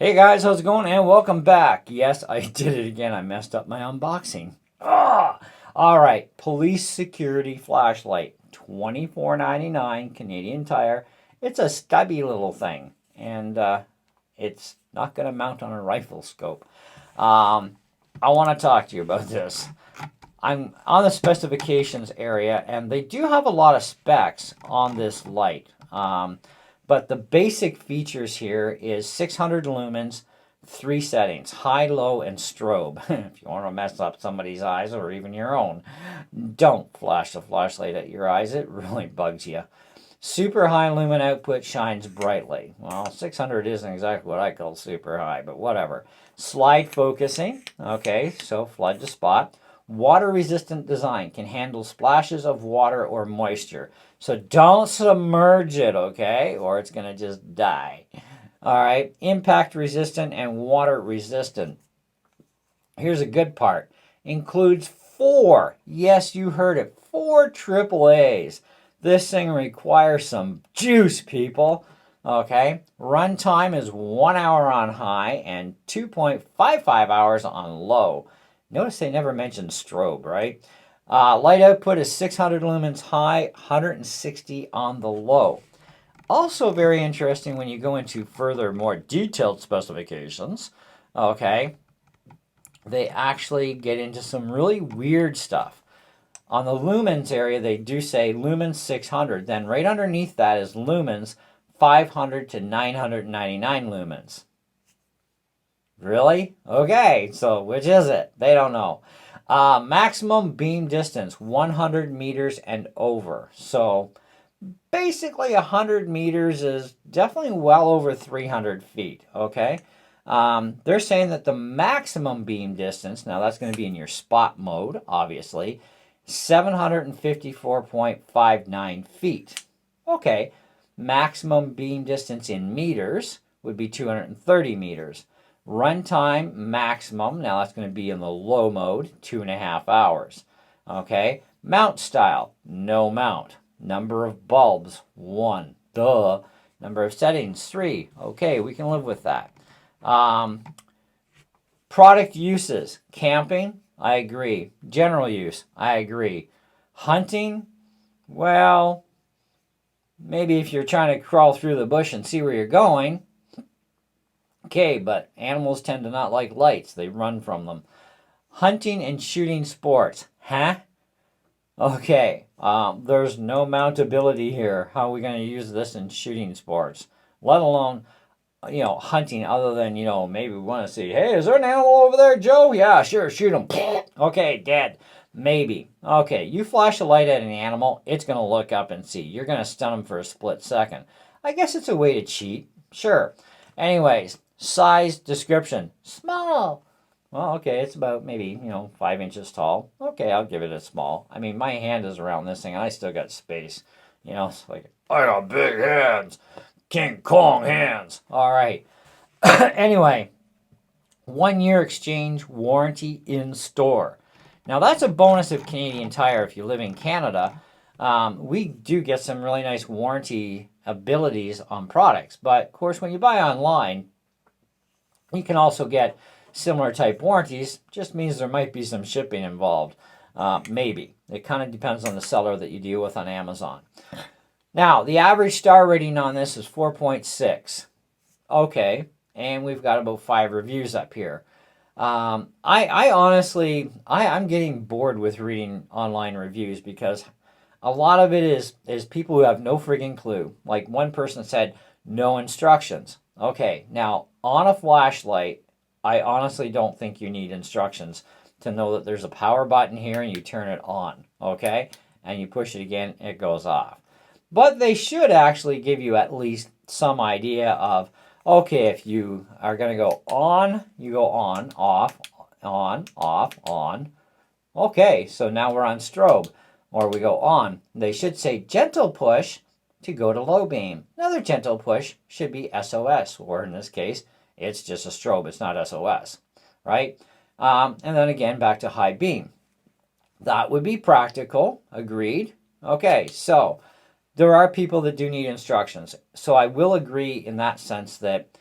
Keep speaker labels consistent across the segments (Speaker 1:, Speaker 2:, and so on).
Speaker 1: Hey guys, how's it going? And welcome back. Yes, I did it again. I messed up my unboxing. Ah! All right, police security flashlight, 24.99 Canadian Tire. It's a stubby little thing, and it's not going to mount on a rifle scope. I want to talk to you about this. I'm on the specifications area, and they do have a lot of specs on this light. But the basic features here is 600 lumens, three settings: high, low, and strobe. If you want to mess up somebody's eyes or even your own, don't flash the flashlight at your eyes. It really bugs you. Super high lumen output shines brightly. Well, 600 isn't exactly what I call super high, but whatever. Slide focusing. Okay, so flood to spot. Water resistant design, can handle splashes of water or moisture. So don't submerge it, okay? Or it's going to just die. All right, impact resistant and water resistant. Here's a good part. Includes four, yes, you heard it, four AAAs. This thing requires some juice, people. Okay, runtime is 1 hour on high and 2.55 hours on low. Notice they never mentioned strobe, right? Light output is 600 lumens high, 160 on the low. Also very interesting when you go into further, more detailed specifications, okay, they actually get into some really weird stuff. On the lumens area, they do say lumens 600. Then right underneath that is lumens 500 to 999 lumens. Really? Okay, so which is it? They don't know. Maximum beam distance, 100 meters and over. So basically 100 meters is definitely well over 300 feet, okay? They're saying that the maximum beam distance, now that's going to be in your spot mode, obviously, 754.59 feet. Okay, maximum beam distance in meters would be 230 meters. Runtime maximum, now that's going to be in the low mode, 2.5 hours. Okay, mount style, no mount. Number of bulbs, 1. Duh. Number of settings, 3. Okay, we can live with that. Product uses, camping, I agree. General use, I agree. Hunting, well, maybe if you're trying to crawl through the bush and see where you're going. Okay, but animals tend to not like lights. They run from them. Hunting and shooting sports, huh? Okay, there's no mountability here. How are we going to use this in shooting sports? Let alone, hunting, other than, maybe we want to see, hey, is there an animal over there, Joe? Yeah, sure, shoot him. Okay, dead. Maybe. Okay, you flash a light at an animal, it's going to look up and see. You're going to stun him for a split second. I guess it's a way to cheat. Sure. Anyways, size description. Small. Well, okay, it's about maybe, 5 inches tall. Okay, I'll give it a small. I mean, my hand is around this thing, and I still got space. It's like, I got big hands. King Kong hands. All right. Anyway, 1 year exchange warranty in store. Now, that's a bonus of Canadian Tire if you live in Canada. We do get some really nice warranty abilities on products. But, of course, when you buy online, you can also get similar type warranties. Just means there might be some shipping involved. Maybe. It kind of depends on the seller that you deal with on Amazon. Now, the average star rating on this is 4.6. Okay, and we've got about 5 reviews up here. I honestly, I'm getting bored with reading online reviews because a lot of it is people who have no friggin' clue. Like one person said, no instructions. Okay, now on a flashlight, I honestly don't think you need instructions to know that there's a power button here and you turn it on, okay? And you push it again, it goes off. But they should actually give you at least some idea of, okay, if you are going to go on, you go on, off, on. Okay, so now we're on strobe. Or we go on. They should say gentle push to go to low beam. Another gentle push should be SOS, or in this case, it's just a strobe. It's not SOS, right? And then again, back to high beam. That would be practical. Agreed. Okay, so there are people that do need instructions. So I will agree in that sense that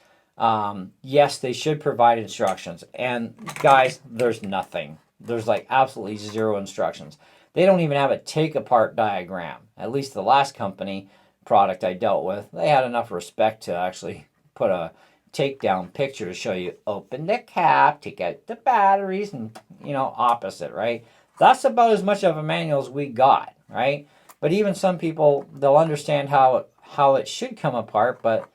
Speaker 1: Yes, they should provide instructions. And guys, there's nothing. There's like absolutely zero instructions. They don't even have a take apart diagram. At least the last company product I dealt with, they had enough respect to actually put a takedown picture to show you open the cap, take out the batteries, and opposite, right? That's about as much of a manual as we got, right? But even some people, they'll understand how it should come apart, but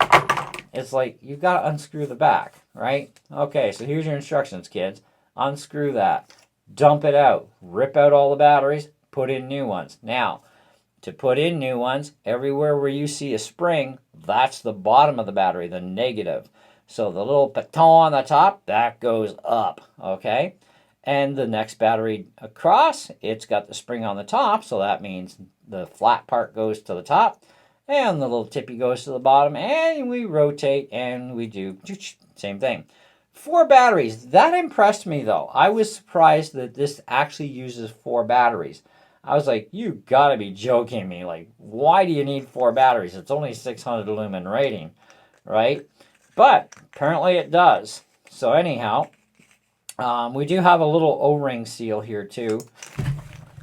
Speaker 1: it's like you've got to unscrew the back, right? Okay, so here's your instructions, kids. Unscrew that, dump it out, rip out all the batteries, put in new ones. Now, to put in new ones, everywhere where you see a spring, that's the bottom of the battery, the negative. So the little piton on the top, that goes up, okay? And the next battery across, it's got the spring on the top, so that means the flat part goes to the top, and the little tippy goes to the bottom, and we rotate, and we do same thing. 4 batteries. That impressed me, though. I was surprised that this actually uses 4 batteries. I was like, you gotta be joking me. Like, why do you need 4 batteries? It's only 600 lumen rating, right? But apparently it does. So anyhow, we do have a little O-ring seal here too.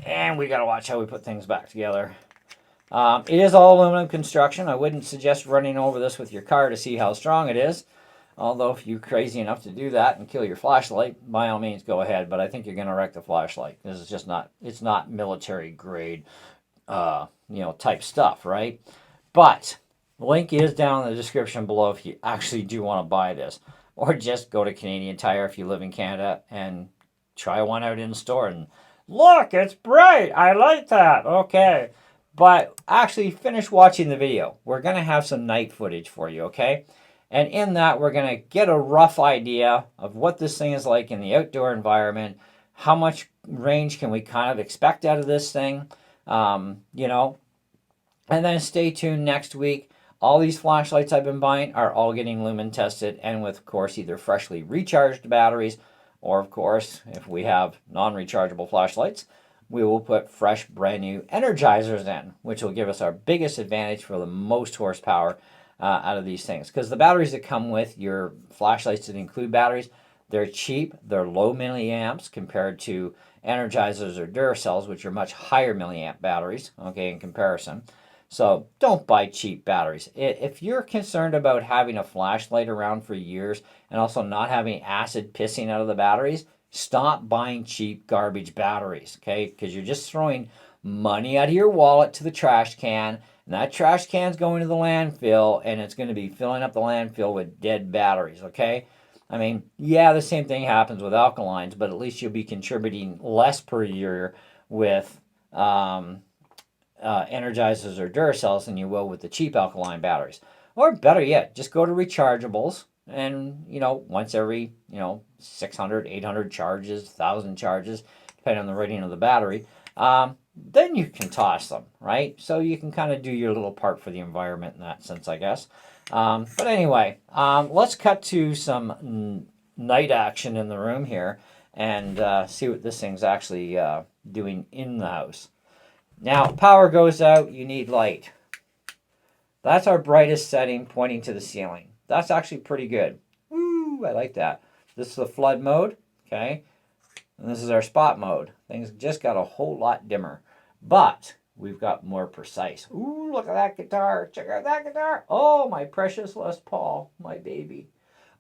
Speaker 1: And we gotta watch how we put things back together. It is all aluminum construction. I wouldn't suggest running over this with your car to see how strong it is. Although if you're crazy enough to do that and kill your flashlight, by all means go ahead. But I think you're going to wreck the flashlight. This is just not, it's not military grade, type stuff, right? But link is down in the description below if you actually do want to buy this. Or just go to Canadian Tire if you live in Canada and try one out in store. And look, it's bright. I like that. Okay. But actually finish watching the video. We're going to have some night footage for you, okay? And in that, we're going to get a rough idea of what this thing is like in the outdoor environment. How much range can we kind of expect out of this thing? And then stay tuned next week. All these flashlights I've been buying are all getting Lumen tested and with, of course, either freshly recharged batteries or, of course, if we have non-rechargeable flashlights, we will put fresh, brand new energizers in, which will give us our biggest advantage for the most horsepower out of these things. Because the batteries that come with your flashlights that include batteries, they're cheap, they're low milliamps compared to energizers or Duracells, which are much higher milliamp batteries, okay, in comparison. So don't buy cheap batteries. If you're concerned about having a flashlight around for years and also not having acid pissing out of the batteries, stop buying cheap garbage batteries, okay? Because you're just throwing money out of your wallet to the trash can, and that trash can's going to the landfill, and it's going to be filling up the landfill with dead batteries, okay? I mean, yeah, the same thing happens with alkalines, but at least you'll be contributing less per year with energizers or Duracells than you will with the cheap alkaline batteries. Or better yet, just go to rechargeables, and, once every, 600, 800 charges, 1,000 charges, depending on the rating of the battery, then you can toss them, right? So you can kind of do your little part for the environment in that sense, I guess. But anyway, let's cut to some night action in the room here and see what this thing's actually doing in the house. Now, power goes out, you need light. That's our brightest setting pointing to the ceiling. That's actually pretty good. Woo, I like that. This is the flood mode, okay? And this is our spot mode. Things just got a whole lot dimmer. But we've got more precise. Ooh, look at that guitar. Check out that guitar. Oh, my precious Les Paul, my baby.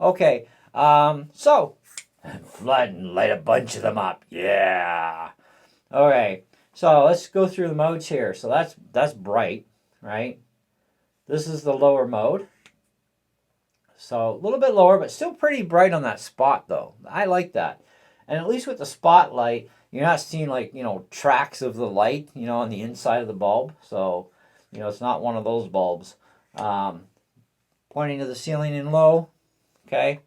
Speaker 1: Okay, so flood and light a bunch of them up. Yeah. All right. So let's go through the modes here. So that's bright, right? This is the lower mode. So a little bit lower, but still pretty bright on that spot, though. I like that. And at least with the spotlight, you're not seeing tracks of the light, on the inside of the bulb. So, it's not one of those bulbs. Pointing to the ceiling in low, okay?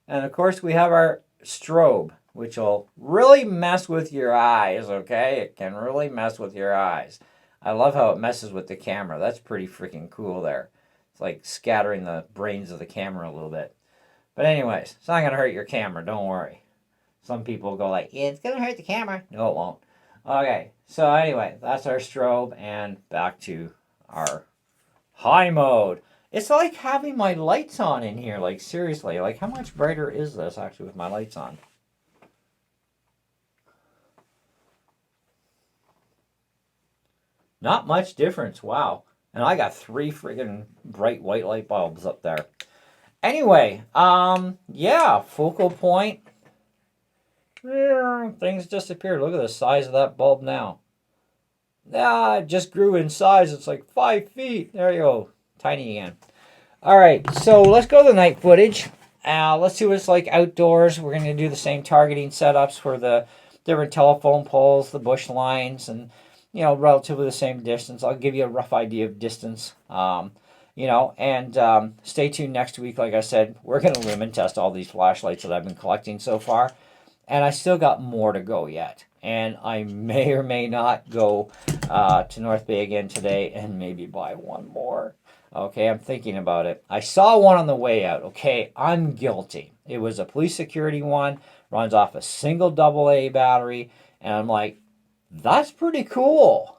Speaker 1: And of course we have our strobe, which will really mess with your eyes, okay? It can really mess with your eyes. I love how it messes with the camera. That's pretty freaking cool there. It's like scattering the brains of the camera a little bit. But anyways, it's not going to hurt your camera, don't worry. Some people go like, yeah, it's going to hurt the camera. No, it won't. Okay, so anyway, that's our strobe, and back to our high mode. It's like having my lights on in here. Like, seriously. Like, how much brighter is this actually with my lights on? Not much difference. Wow. And I got 3 friggin' bright white light bulbs up there. Anyway, yeah, focal point. Things disappeared. Look at the size of that bulb now. Ah, it just grew in size. It's like 5 feet. There you go. Tiny again. All right, so let's go to the night footage. Let's see what it's like outdoors. We're going to do the same targeting setups for the different telephone poles, the bush lines, and, you know, relatively the same distance. I'll give you a rough idea of distance. You know, and stay tuned next week. Like I said, we're going to lumen test all these flashlights that I've been collecting so far. And I still got more to go yet. And I may or may not go to North Bay again today and maybe buy one more. Okay, I'm thinking about it. I saw one on the way out. Okay, I'm guilty. It was a police security one, runs off a single AA battery. And I'm like, that's pretty cool,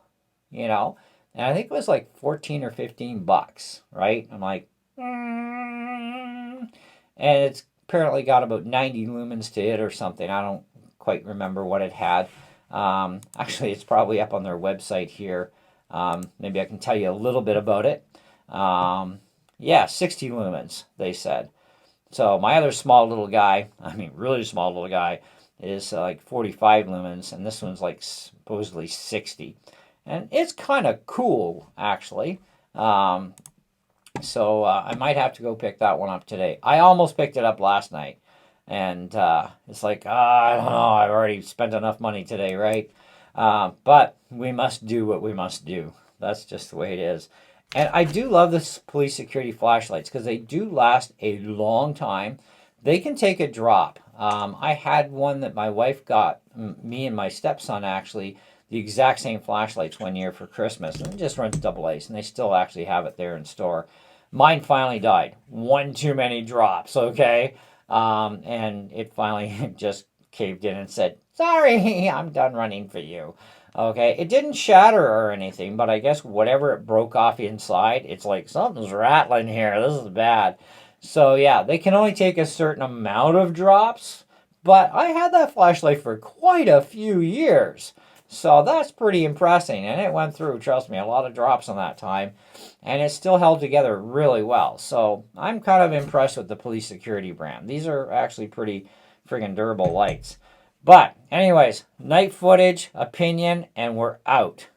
Speaker 1: you know. And I think it was like 14 or 15 bucks, right? I'm like, And it's apparently got about 90 lumens to it or something. I don't quite remember what it had. Actually, it's probably up on their website here. Maybe I can tell you a little bit about it. Yeah, 60 lumens, they said. So my other small little guy, I mean really small little guy, is like 45 lumens. And this one's like supposedly 60. And it's kind of cool, actually. So I might have to go pick that one up today. I almost picked it up last night. And it's like, I don't know, I've already spent enough money today, right? But we must do what we must do. That's just the way it is. And I do love the police security flashlights because they do last a long time. They can take a drop. I had one that my wife got, me and my stepson actually, the exact same flashlights one year for Christmas. And it just runs AA's, and they still actually have it there in store. Mine finally died. One too many drops, okay? And it finally just caved in and said, sorry, I'm done running for you. Okay, it didn't shatter or anything, but I guess whatever it broke off inside, it's like, something's rattling here. This is bad. So, yeah, they can only take a certain amount of drops, but I had that flashlight for quite a few years. So that's pretty impressive, and it went through, trust me, a lot of drops on that time, and it still held together really well. So I'm kind of impressed with the police security brand. These are actually pretty friggin' durable lights. But anyways, night footage, opinion, and we're out.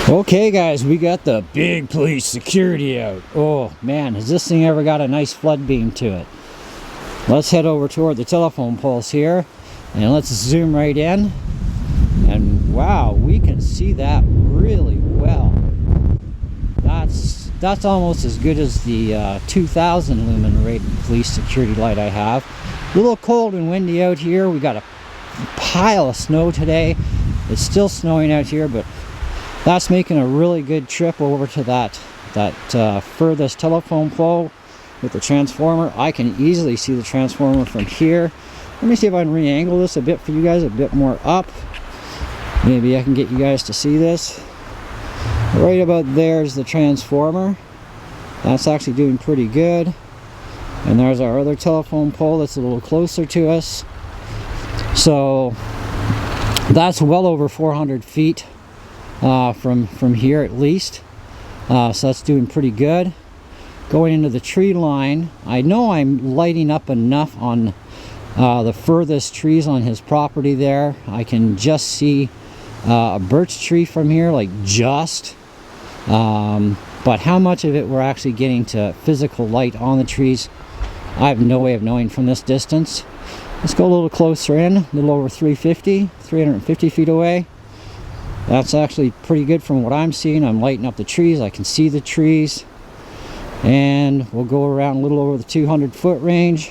Speaker 1: Okay guys, we got the big police security out. Oh man, has this thing ever got a nice flood beam to it? Let's head over toward the telephone poles here, and let's zoom right in. And wow, we can see that really well. That's almost as good as the 2000 lumen rated police security light I have. A little cold and windy out here. We got a pile of snow today. It's still snowing out here, but that's making a really good trip over to that furthest telephone pole with the transformer. I can easily see the transformer from here. Let me see if I can re-angle this a bit for you guys, a bit more up. Maybe I can get you guys to see this. Right about there's the transformer. That's actually doing pretty good. And there's our other telephone pole that's a little closer to us. So that's well over 400 feet from here at least. So that's doing pretty good. Going into the tree line, I know I'm lighting up enough on the furthest trees on his property there. I can just see a birch tree from here, like just. But how much of it we're actually getting to physical light on the trees, I have no way of knowing from this distance. Let's go a little closer in, a little over 350 feet away. That's actually pretty good from what I'm seeing. I'm lighting up the trees. I can see the trees. And we'll go around a little over the 200-foot range.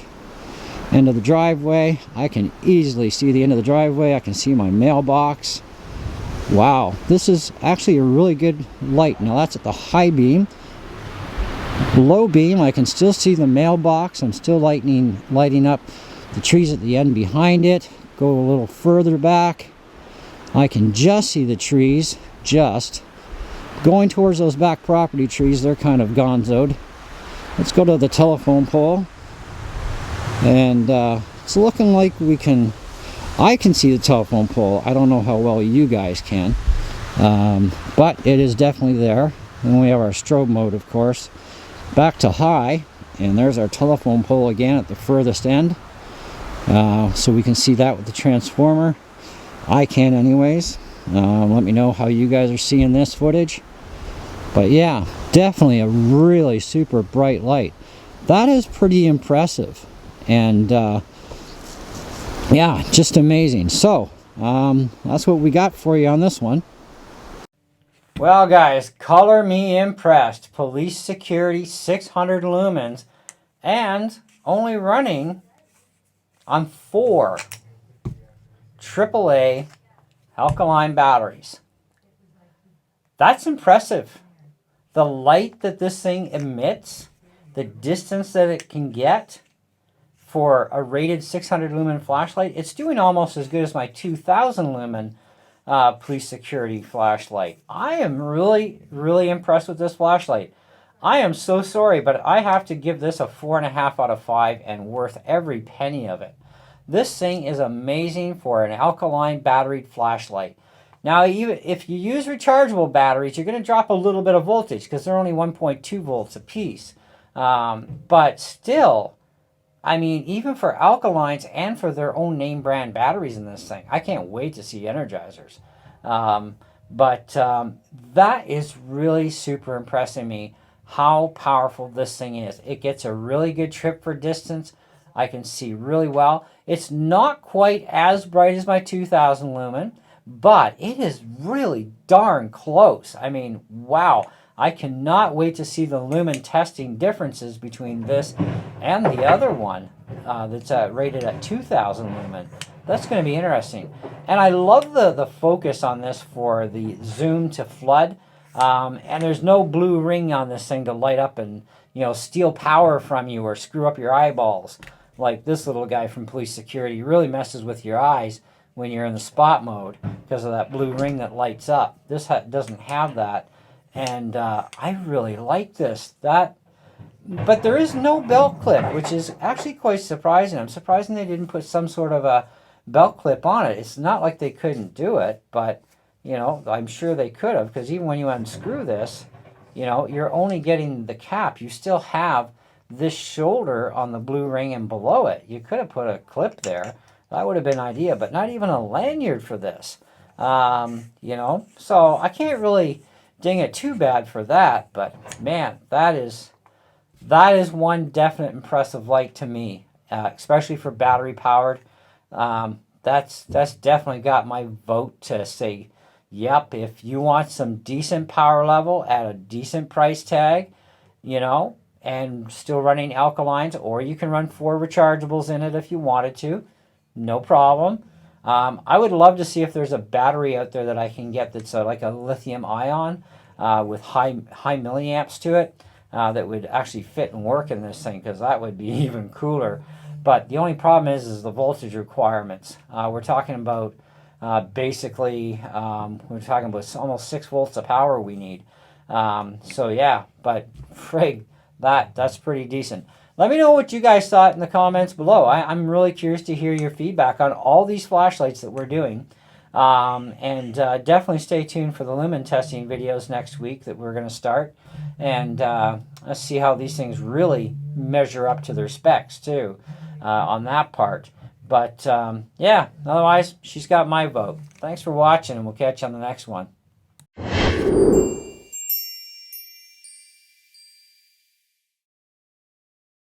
Speaker 1: End of the driveway. I can easily see the end of the driveway. I can see my mailbox. Wow, this is actually a really good light. Now that's at the high beam. Low beam, I can still see the mailbox. I'm still lighting up the trees at the end behind it. Go a little further back. I can just see the trees, just. Going towards those back property trees, they're kind of gonzoed. let's go to the telephone pole. And it's looking like I can see the telephone pole. I don't know how well you guys can. But it is definitely there. And we have our strobe mode, of course. Back to high. And there's our telephone pole again at the furthest end. So we can see that with the transformer. I can anyways. Let me know how you guys are seeing this footage. But yeah, definitely a really super bright light. That is pretty impressive. And yeah, just amazing. So that's what we got for you on this one. Well guys, color me impressed. Police security, 600 lumens, and only running on 4 AAA alkaline batteries. That's impressive. The light that this thing emits, the distance that it can get for a rated 600 lumen flashlight, it's doing almost as good as my 2000 lumen police security flashlight. I am really, really impressed with this flashlight. I am so sorry, but I have to give this a 4.5 out of 5 and worth every penny of it. This thing is amazing for an alkaline batteried flashlight. Now, even if you use rechargeable batteries, you're going to drop a little bit of voltage because they're only 1.2 volts a piece. But still, I mean, even for alkalines and for their own name brand batteries in this thing, I can't wait to see Energizers. That is really super impressing me, how powerful this thing is. It gets a really good trip for distance. I can see really well. It's not quite as bright as my 2000 lumen, but it is really darn close. I mean, wow. I cannot wait to see the lumen testing differences between this and the other one that's rated at 2000 lumen. That's going to be interesting. And I love the focus on this for the zoom to flood. And there's no blue ring on this thing to light up and, you know, steal power from you or screw up your eyeballs. Like this little guy from police security really messes with your eyes when you're in the spot mode because of that blue ring that lights up. This doesn't have that. And I really like this. But there is no belt clip, which is actually quite surprising. I'm surprised they didn't put some sort of a belt clip on it. It's not like they couldn't do it, but, you know, I'm sure they could have, because even when you unscrew this, you know, you're only getting the cap. You still have this shoulder on the blue ring and below it. You could have put a clip there. That would have been an idea, but not even a lanyard for this. You know, so I can't really ding it too bad for that, but man, that is one definite impressive light to me, especially for battery powered. That's definitely got my vote to say, yep, if you want some decent power level at a decent price tag, you know, and still running alkalines, or you can run 4 rechargeables in it if you wanted to, no problem. I would love to see if there's a battery out there that I can get that's like a lithium ion with high milliamps to it that would actually fit and work in this thing, because that would be even cooler. But the only problem is the voltage requirements. We're talking about basically, we're talking about almost 6 volts of power we need. So yeah, but frig, that's pretty decent. Let me know what you guys thought in the comments below. I'm really curious to hear your feedback on all these flashlights that we're doing. Definitely stay tuned for the lumen testing videos next week that we're going to start. And let's see how these things really measure up to their specs too on that part. But yeah, otherwise, she's got my vote. Thanks for watching, and we'll catch you on the next one.